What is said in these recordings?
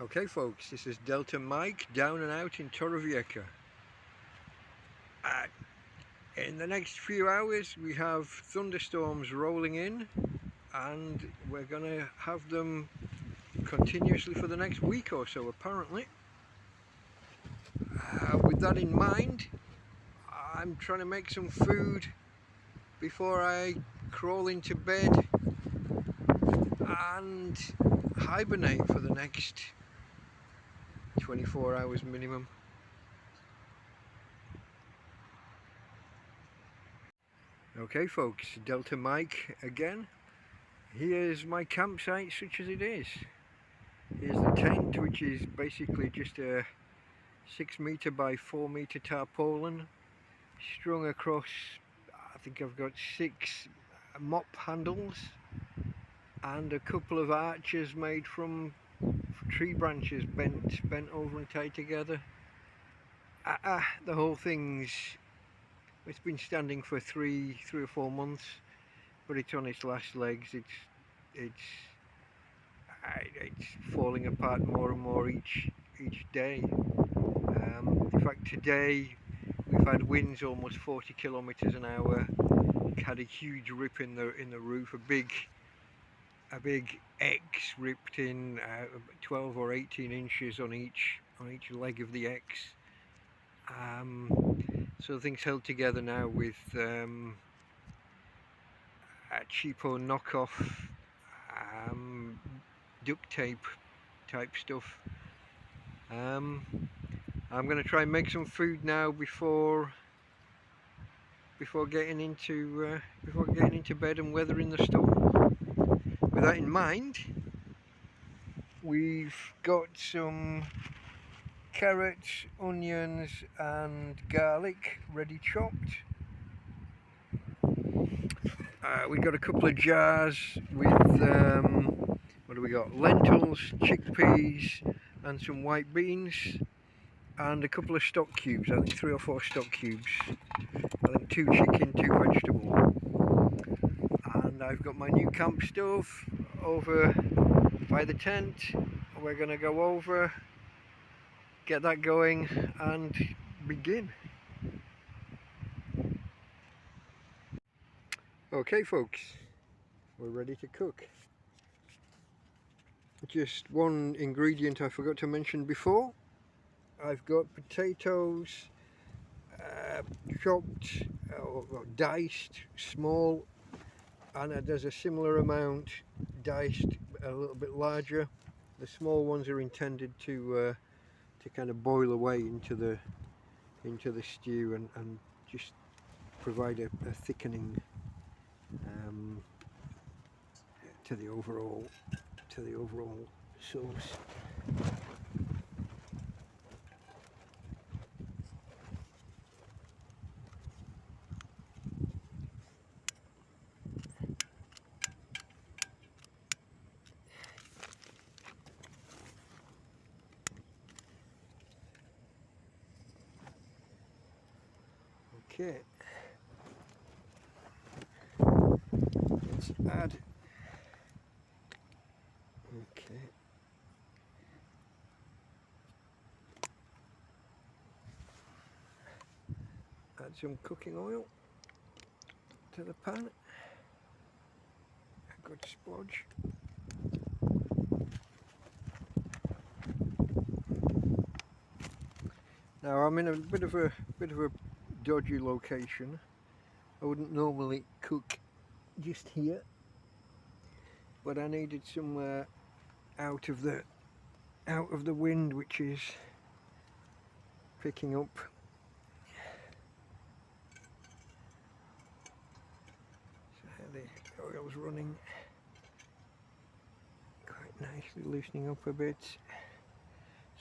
Okay folks, this is Delta Mike down and out in Torrevieja. In the next few hours we have thunderstorms rolling in and we're going to have them continuously for the next week or so apparently. With that in mind, I'm trying to make some food before I crawl into bed and hibernate for the next 24 hours minimum. Okay folks, Delta Mike again. Here's my campsite such as it is. Here's the tent, which is basically just a 6 meter by 4 meter tarpaulin strung across, I think I've got 6 mop handles and a couple of arches made from tree branches bent over and tied together. The whole thing's, it's been standing for three or 4 months, but it's on its last legs. It's falling apart more and more each day. In fact, today we've had winds almost 40 kilometers an hour. Had a huge rip in the roof, a big X ripped in, 12 or 18 inches on each leg of the X. So things held together now with a cheapo knockoff duct tape type stuff. I'm going to try and make some food now before getting into bed and weathering the storm. With that in mind, we've got some carrots, onions and garlic ready chopped. We've got a couple of jars with what do we got? Lentils, chickpeas and some white beans and a couple of stock cubes. I think 3 or 4 stock cubes. I think 2 chicken, 2 vegetable. And I've got my new camp stove over by the tent. We're going to go over, get that going and begin. Okay folks, we're ready to cook. Just one ingredient I forgot to mention before. I've got potatoes chopped or diced small, and there's a similar amount diced a little bit larger. The small ones are intended to kind of boil away into the stew and just provide a thickening to the overall sauce. Okay, let's add. Okay. Add some cooking oil to the pan. A good splodge. Now I'm in a bit of a dodgy location. I wouldn't normally cook just here, but I needed somewhere out of the wind, which is picking up. So the oil's running quite nicely, loosening up a bit.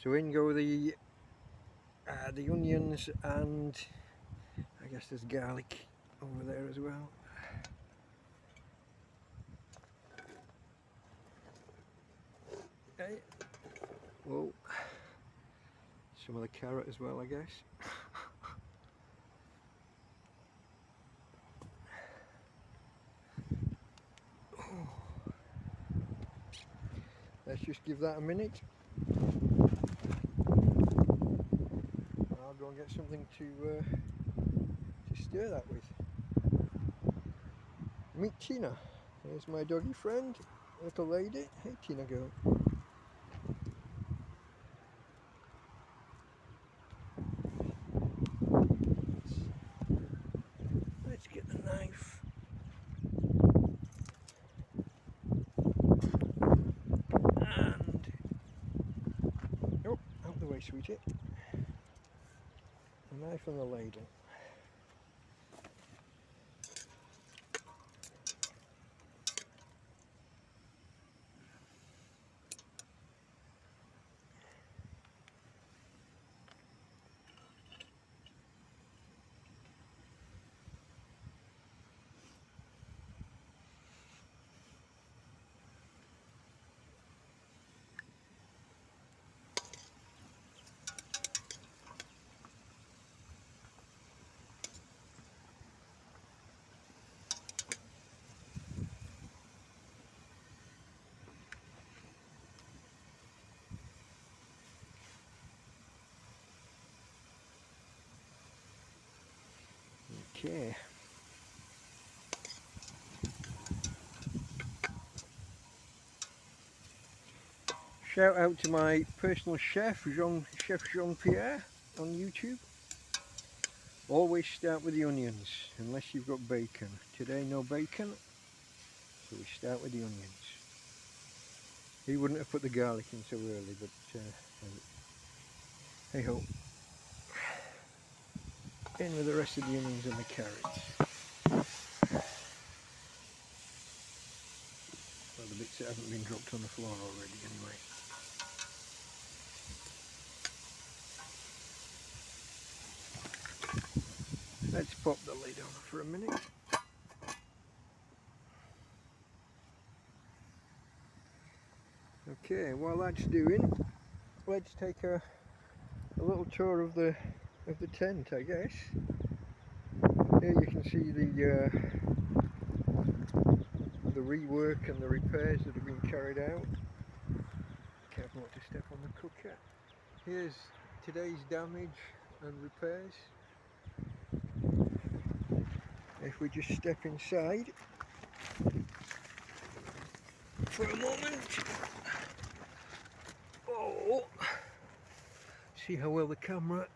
So in go the onions, and I guess there's garlic over there as well. Okay. Whoa. Some of the carrot as well, I guess. Let's just give that a minute I'll go and get something to stir that with. Meet Tina. There's my doggy friend, little lady. Hey Tina girl. Let's get the knife. And oh, out the way, sweetie. The knife and the ladle. Okay. Shout out to my personal chef, Chef Jean-Pierre on YouTube. Always start with the onions, unless you've got bacon. Today no bacon, so we start with the onions. He wouldn't have put the garlic in so early, but hey ho. In with the rest of the onions and the carrots. Well, the bits that haven't been dropped on the floor already anyway. Let's pop the lid on for a minute. Okay, while that's doing, let's take a little tour of the tent, I guess. Here you can see the rework and the repairs that have been carried out. Careful not to step on the cooker. Here's today's damage and repairs. If we just step inside for a moment. Oh, see how well the camera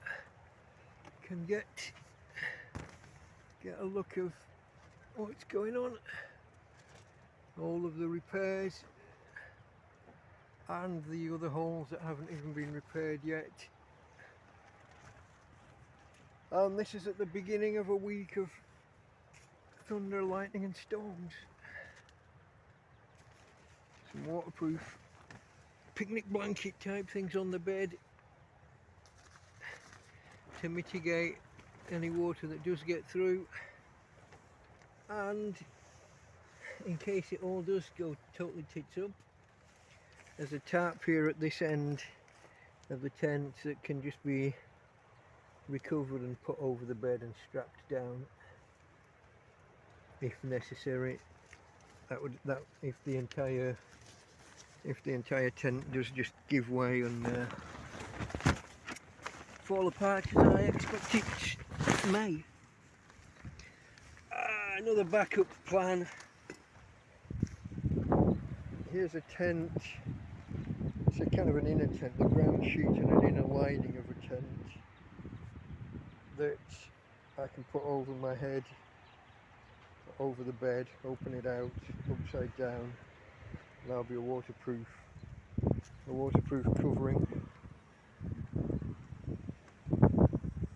can get a look of what's going on. All of the repairs and the other holes that haven't even been repaired yet. And this is at the beginning of a week of thunder, lightning and storms. Some waterproof picnic blanket type things on the bed to mitigate any water that does get through, and in case it all does go totally tits up, there's a tarp here at this end of the tent that can just be recovered and put over the bed and strapped down if necessary. If the entire tent does just give way and fall apart, as I expect it may. Another backup plan. Here's a tent. It's a kind of an inner tent, the ground sheet and an inner lining of a tent that I can put over my head, over the bed, open it out, upside down. That'll be a waterproof covering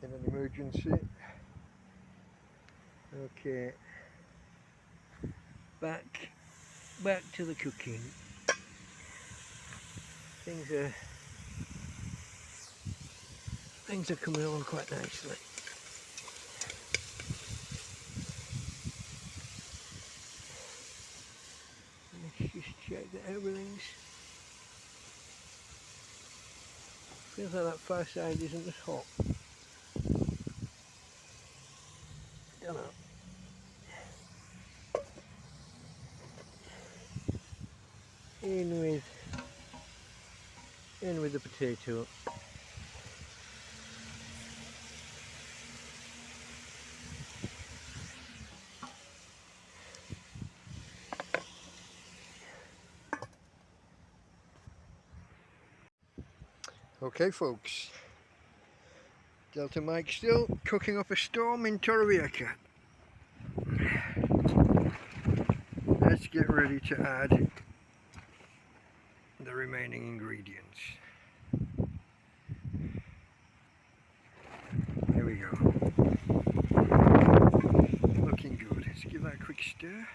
in an emergency. Okay, back to the cooking. Things are coming along quite nicely. Let's just check that everything's. Feels like that far side isn't as hot. Don't know. in with the potato. Okay folks, Delta Mike still cooking up a storm in Torrevieja. Let's get ready to add the remaining ingredients. There we go. Looking good. Let's give that a quick stir.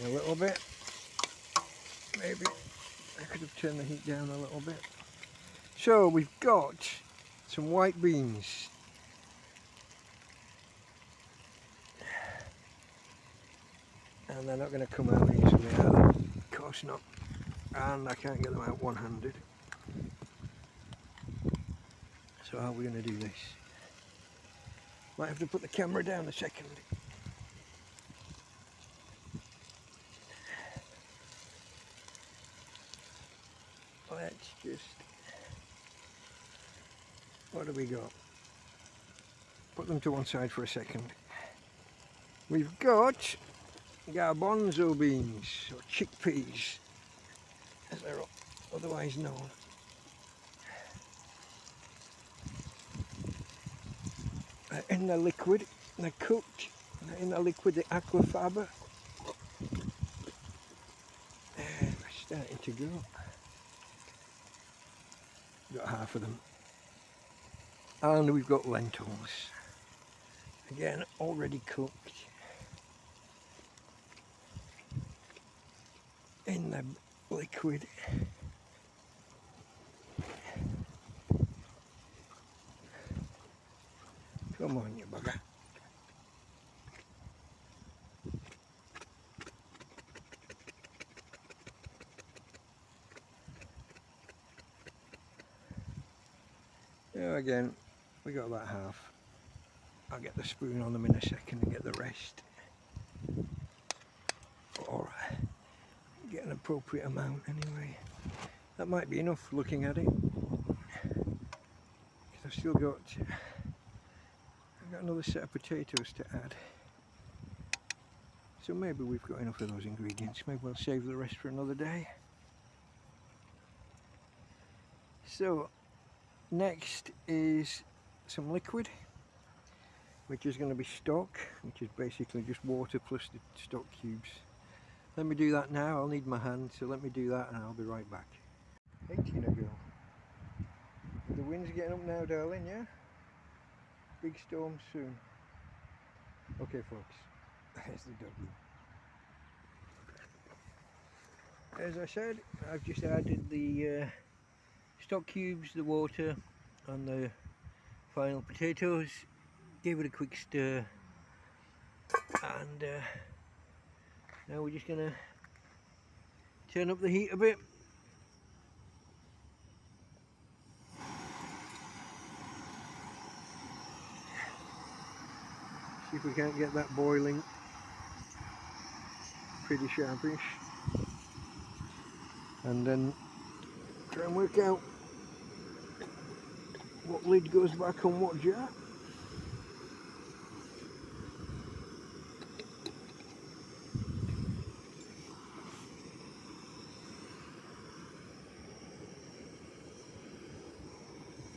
A little bit. Maybe I could have turned the heat down a little bit. So we've got some white beans. And they're not going to come out easily, are they? Of course not. And I can't get them out one-handed. So how are we going to do this? Might have to put the camera down a second. Let's just, what do we got? Put them to one side for a second. We've got garbanzo beans, or chickpeas, as they're otherwise known. In the liquid, they're cooked in the liquid, the aquafaba. They're starting to go. Got half of them. And we've got lentils. Again, already cooked in the liquid. Come on, you bugger. Yeah, again, we got about half. I'll get the spoon on them in a second and get the rest. Or get an appropriate amount anyway. That might be enough looking at it. Because I've still got another set of potatoes to add. So maybe we've got enough of those ingredients. Maybe we'll save the rest for another day. So next is some liquid, which is going to be stock, which is basically just water plus the stock cubes. Let me do that now. I'll need my hand, so let me do that and I'll be right back. Hey Tina girl. The wind's getting up now, darling, yeah? Big storm soon. Okay folks, there's the doggy. As I said, I've just added the stock cubes, the water and the final potatoes. Gave it a quick stir, and now we're just going to turn up the heat a bit. See if we can't get that boiling pretty sharpish, and then try and work out what lid goes back on what jar.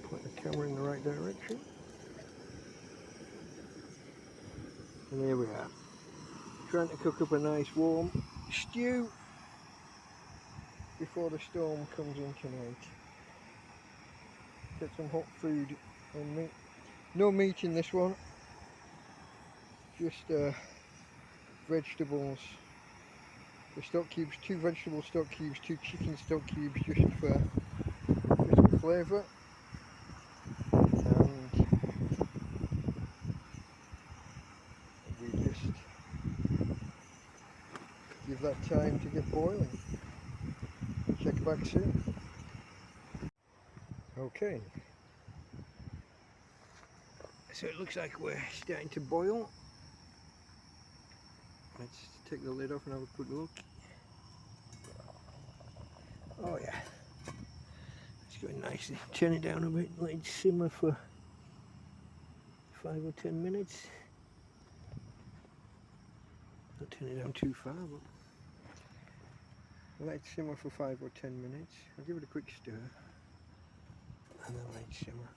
Point the camera in the right direction. And there we are. Trying to cook up a nice warm stew before the storm comes in tonight. Get some hot food and meat. No meat in this one, just vegetables. The stock cubes, 2 vegetable stock cubes, 2 chicken stock cubes, just for flavour. And we just give that time to get boiling. Check back soon. Okay, so it looks like we're starting to boil. Let's take the lid off and have a quick look. Oh yeah, it's going nicely. Turn it down a bit, let it simmer for 5 or 10 minutes. Not turn it down too far, but let it simmer for 5 or 10 minutes. I'll give it a quick stir and then let it simmer.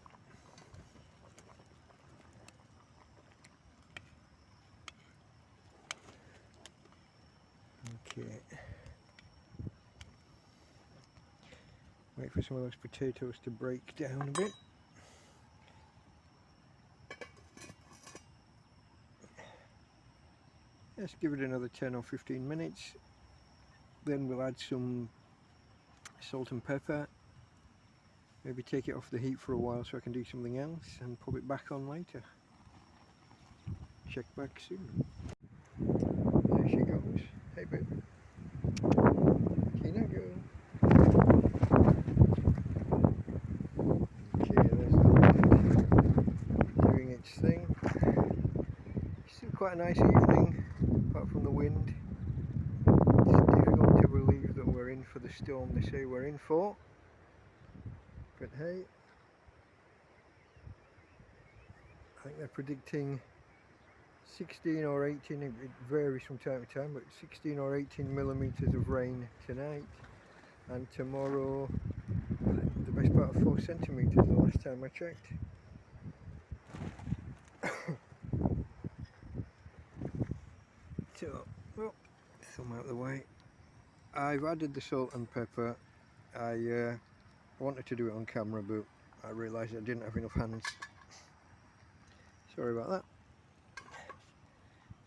Okay. Wait for some of those potatoes to break down a bit. Let's give it another 10 or 15 minutes. Then we'll add some salt and pepper. Maybe take it off the heat for a while so I can do something else and pop it back on later. Check back soon. There she goes. Hey babe. Tina go. Okay, there's doing its thing. Still quite a nice evening, apart from the wind. It's difficult to believe that we're in for the storm they say we're in for. But hey, I think they're predicting 16 or 18, it varies from time to time, but 16 or 18 millimeters of rain tonight, and tomorrow the best part of 4 centimeters the last time I checked. So, well, thumb out the way. I've added the salt and pepper. I wanted to do it on camera, but I realised I didn't have enough hands. Sorry about that.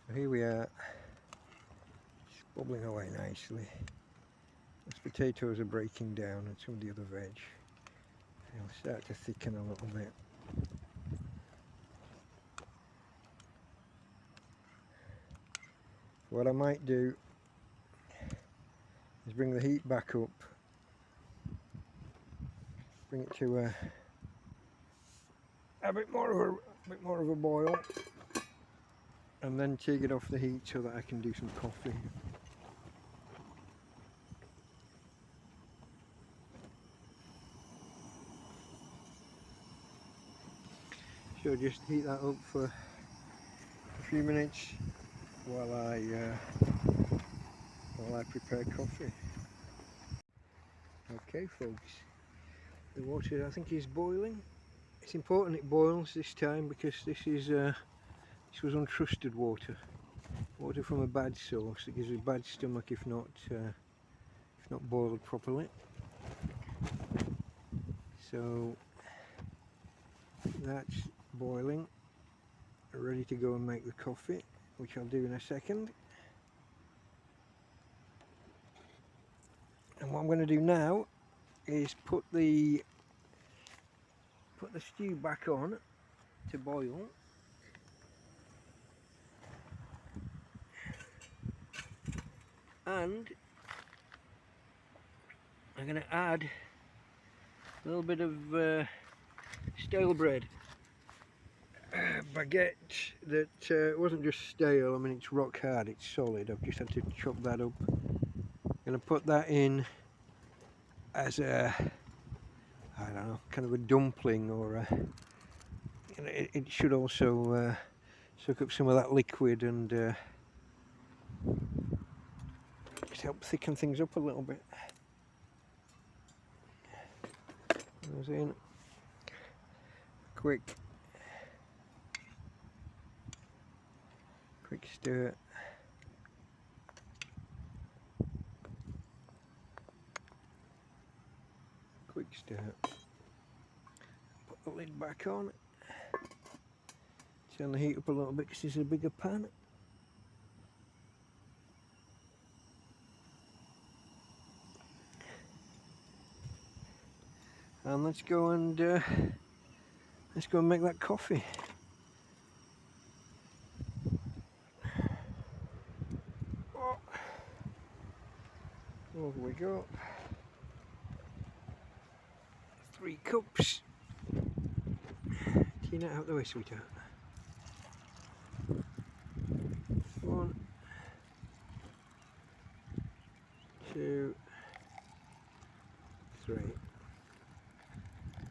So here we are, it's bubbling away nicely. Those potatoes are breaking down and some of the other veg. They'll start to thicken a little bit. What I might do is bring the heat back up, bring it to a bit more of a boil, and then take it off the heat so that I can do some coffee. So just heat that up for a few minutes while I prepare coffee. Okay folks, the water I think is boiling. It's important it boils this time because this was untrusted water from a bad source that gives you a bad stomach if not boiled properly. So that's boiling, ready to go and make the coffee, which I'll do in a second. And what I'm going to do now is put the stew back on to boil. And I'm going to add a little bit of stale bread. Baguette that wasn't just stale, I mean it's rock hard, it's solid. I've just had to chop that up. I'm going to put that in as a, I don't know, kind of a dumpling, or it should also soak up some of that liquid and just help thicken things up a little bit. Goes in, quick stir. Quick stir. Put the lid back on. Turn the heat up a little bit because this is a bigger pan. And let's go and make that coffee. Oh. Over we go. 3 cups. Tina, out the way, sweetheart. 1, 2, 3.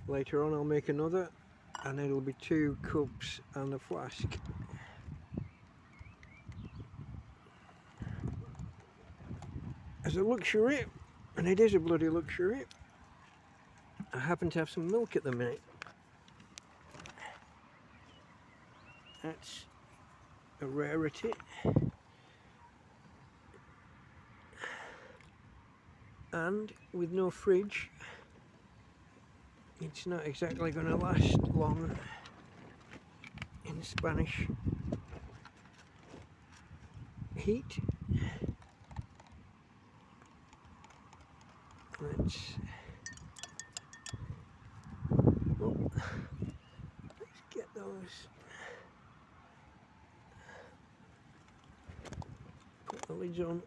Later on I'll make another, and it'll be 2 cups and a flask. As a luxury, and it is a bloody luxury, I happen to have some milk at the minute. That's a rarity. And with no fridge, it's not exactly going to last long in Spanish heat. Let's get those. Put the lids on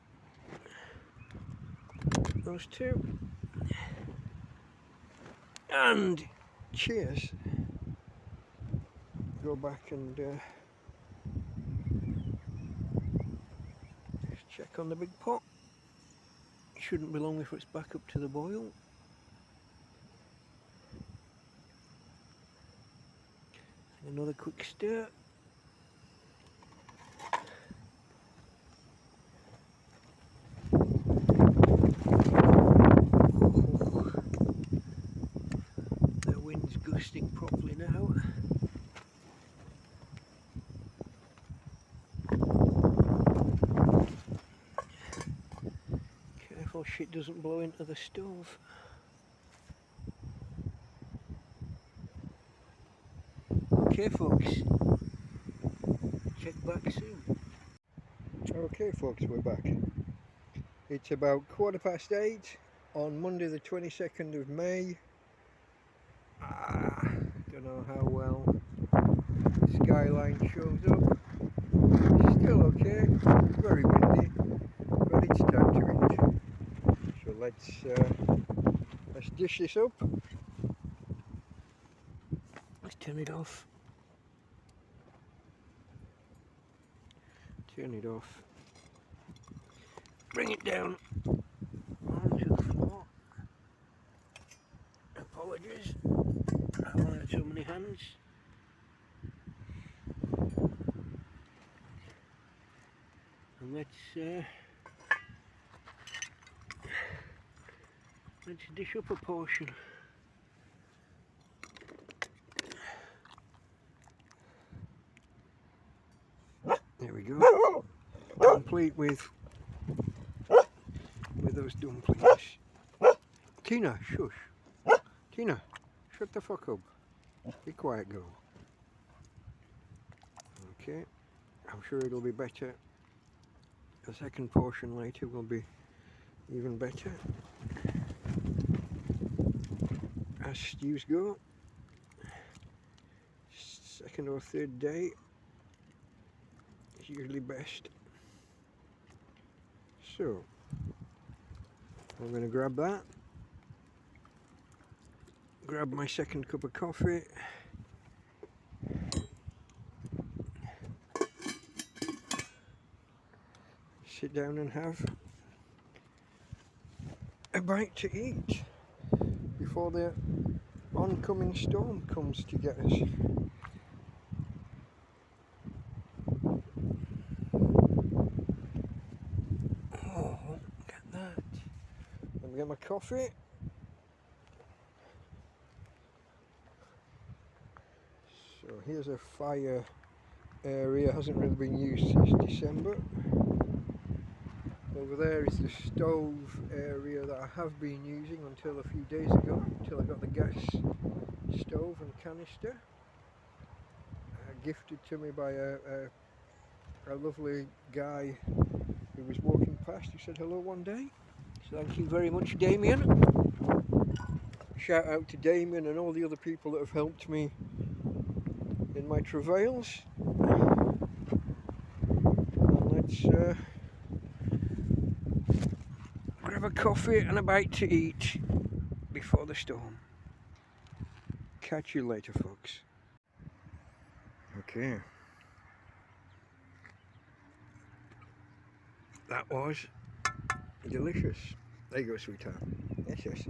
those 2. And cheers. Go back and just check on the big pot. Shouldn't be long before it's back up to the boil. Another quick stir. The wind's gusting properly now. Careful shit doesn't blow into the stove. Okay folks, check back soon. Okay folks, we're back. It's about 8:15 on Monday the 22nd of May. Don't know how well the skyline shows up. It's still okay, very windy, but it's time to eat. So let's dish this up. Let's turn it off. Turn it off. Bring it down onto the floor. Apologies, I don't have so many hands. And let's dish up a portion. There we go. Complete with those dumplings. Tina, shush. Tina, shut the fuck up. Be quiet, girl. Okay, I'm sure it'll be better. The second portion later will be even better. As stews go, second or third day is usually best. So I'm going to grab that, grab my second cup of coffee, sit down and have a bite to eat before the oncoming storm comes to get us. Oh, look at that. Let me get my coffee. So here's a fire area, hasn't really been used since December. Over there is the stove area that I have been using until a few days ago, until I got the gas stove and canister gifted to me by a lovely guy who was walking past, who said hello one day. So thank you very much, Damien. Shout out to Damien and all the other people that have helped me in my travails. And let's grab a coffee and a bite to eat before the storm. Catch you later, folks. Okay. That was delicious. There you go, sweetheart. Yes, yes.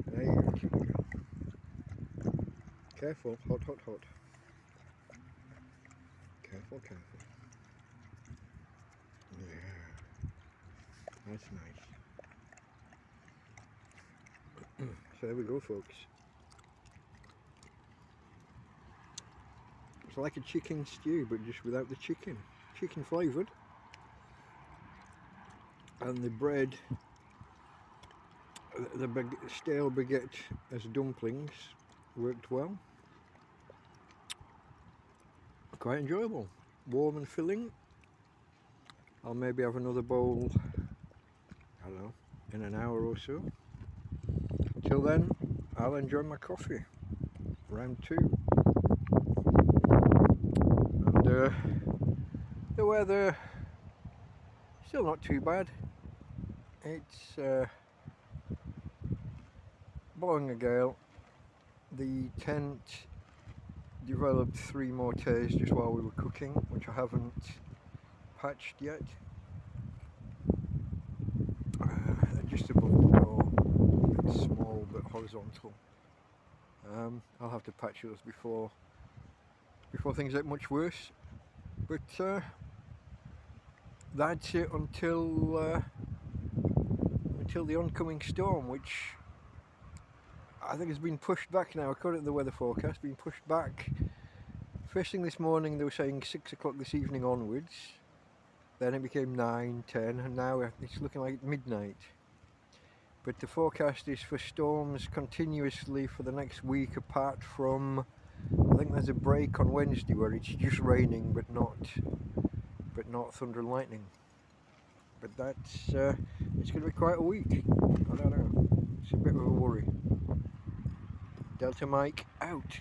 There you go, here we go. Careful, hot, hot, hot. Careful, careful. Yeah, that's nice. So there we go, folks. It's like a chicken stew, but just without the chicken. Chicken flavoured. And the bread, the stale baguette as dumplings worked well. Quite enjoyable. Warm and filling. I'll maybe have another bowl, I don't know, in an hour or so. Till then, I'll enjoy my coffee. Round 2. And the weather, still not too bad. It's blowing a gale. The tent developed 3 more tears just while we were cooking, which I haven't patched yet. Just above the door, a bit small but horizontal. I'll have to patch those before things get much worse. But that's it until the oncoming storm, which I think has been pushed back now, according to the weather forecast, been pushed back. First thing this morning they were saying 6 o'clock this evening onwards, then it became 9, 10, and now it's looking like midnight. But the forecast is for storms continuously for the next week, apart from, I think there's a break on Wednesday where it's just raining but not thunder and lightning. But that's it's going to be quite a week. I don't know, it's a bit of a worry. Delta Mike out.